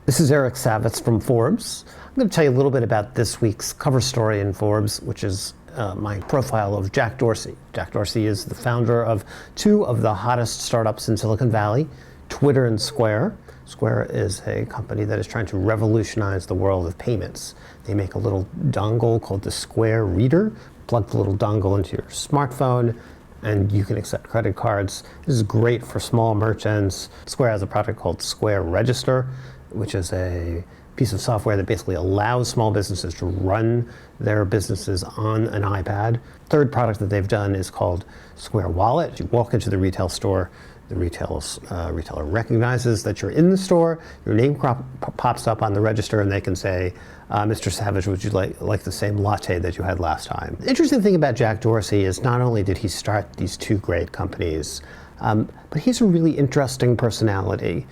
This is Eric Savitz from Forbes. I'm going to tell you a little bit about this week's cover story in Forbes, which is my profile of Jack Dorsey. Jack Dorsey is the founder of two of the hottest startups in Silicon Valley, Twitter and Square. Square is a company that is trying to revolutionize the world of payments. They make a little dongle called the Square Reader. Plug the little dongle into your smartphone and you can accept credit cards. This is great for small merchants. Square has a product called Square Register, which is a piece of software that basically allows small businesses to run their businesses on an iPad. Third product that they've done is called Square Wallet. You walk into the retail store, the retailer recognizes that you're in the store, your name pops up on the register, and they can say, Mr. Savage, would you like the same latte that you had last time? The interesting thing about Jack Dorsey is not only did he start these two great companies, but he's a really interesting personality.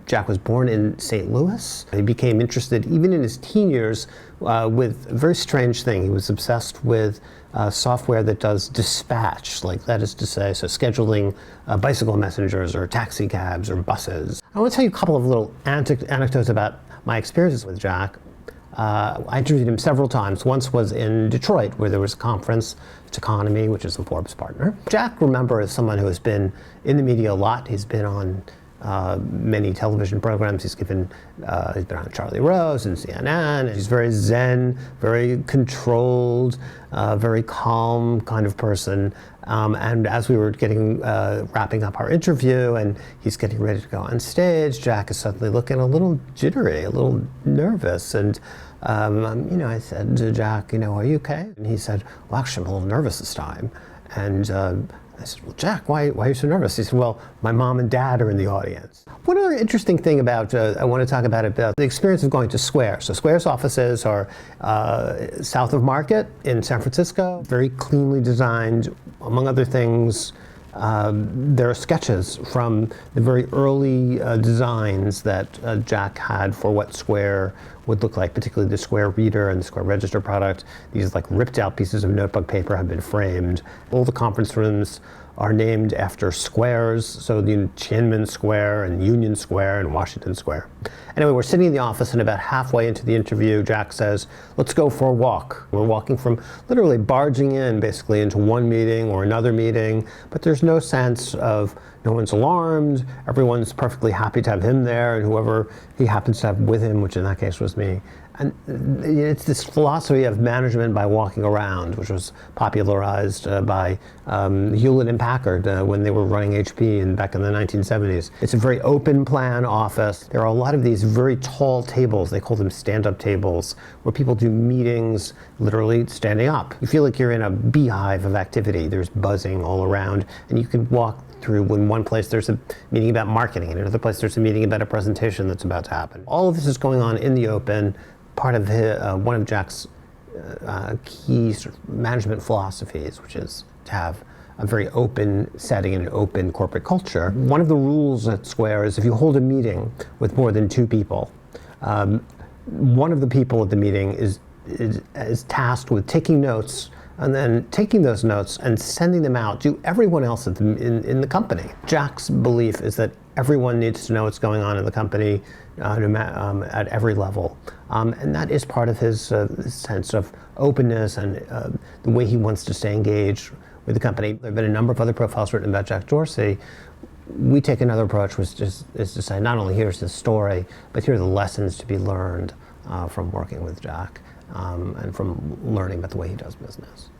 Jack was born in St. Louis. He became interested, even in his teen years, with a very strange thing. He was obsessed with software that does dispatch, like that is to say, so scheduling bicycle messengers or taxi cabs or buses. I want to tell you a couple of little anecdotes about my experiences with Jack. I interviewed him several times. Once was in Detroit, where there was a conference, Economy, which is a Forbes partner. Jack, remember, is someone who has been in the media a lot. He's been on many television programs. He's been on Charlie Rose and CNN. He's very zen, very controlled, very calm kind of person. And as we were wrapping up our interview and he's getting ready to go on stage, Jack is suddenly looking a little jittery, a little nervous. And I said to Jack, are you okay? And he said, well, actually, I'm a little nervous this time. And I said, well, Jack, why are you so nervous? He said, well, my mom and dad are in the audience. One other interesting thing about, I want to talk about the experience of going to Square. So Square's offices are south of Market in San Francisco, very cleanly designed. Among other things, there are sketches from the very early designs that Jack had for what Square would look like, particularly the Square Reader and the Square Register product. These ripped out pieces of notebook paper have been framed. All the conference rooms are named after squares, so the Tiananmen Square and Union Square and Washington Square. Anyway, we're sitting in the office and about halfway into the interview, Jack says, let's go for a walk. We're walking from literally barging in basically into one meeting or another meeting, but there's no sense of, no one's alarmed, everyone's perfectly happy to have him there and whoever he happens to have with him, which in that case was me. And it's this philosophy of management by walking around, which was popularized by Hewlett and Packard when they were running HP back in the 1970s. It's a very open plan office. There are a lot of these very tall tables, they call them stand-up tables, where people do meetings literally standing up. You feel like you're in a beehive of activity. There's buzzing all around, and you can walk through. In one place there's a meeting about marketing, in another place there's a meeting about a presentation that's about to happen. All of this is going on in the open. Part of one of Jack's key sort of management philosophies, which is to have a very open setting and an open corporate culture. One of the rules at Square is if you hold a meeting with more than two people, one of the people at the meeting is tasked with taking notes and then taking those notes and sending them out to everyone else in the company. Jack's belief is that everyone needs to know what's going on in the company at every level. And that is part of his sense of openness and the way he wants to stay engaged with the company. There have been a number of other profiles written about Jack Dorsey. We take another approach, which is to say not only here's his story, but here are the lessons to be learned from working with Jack and from learning about the way he does business.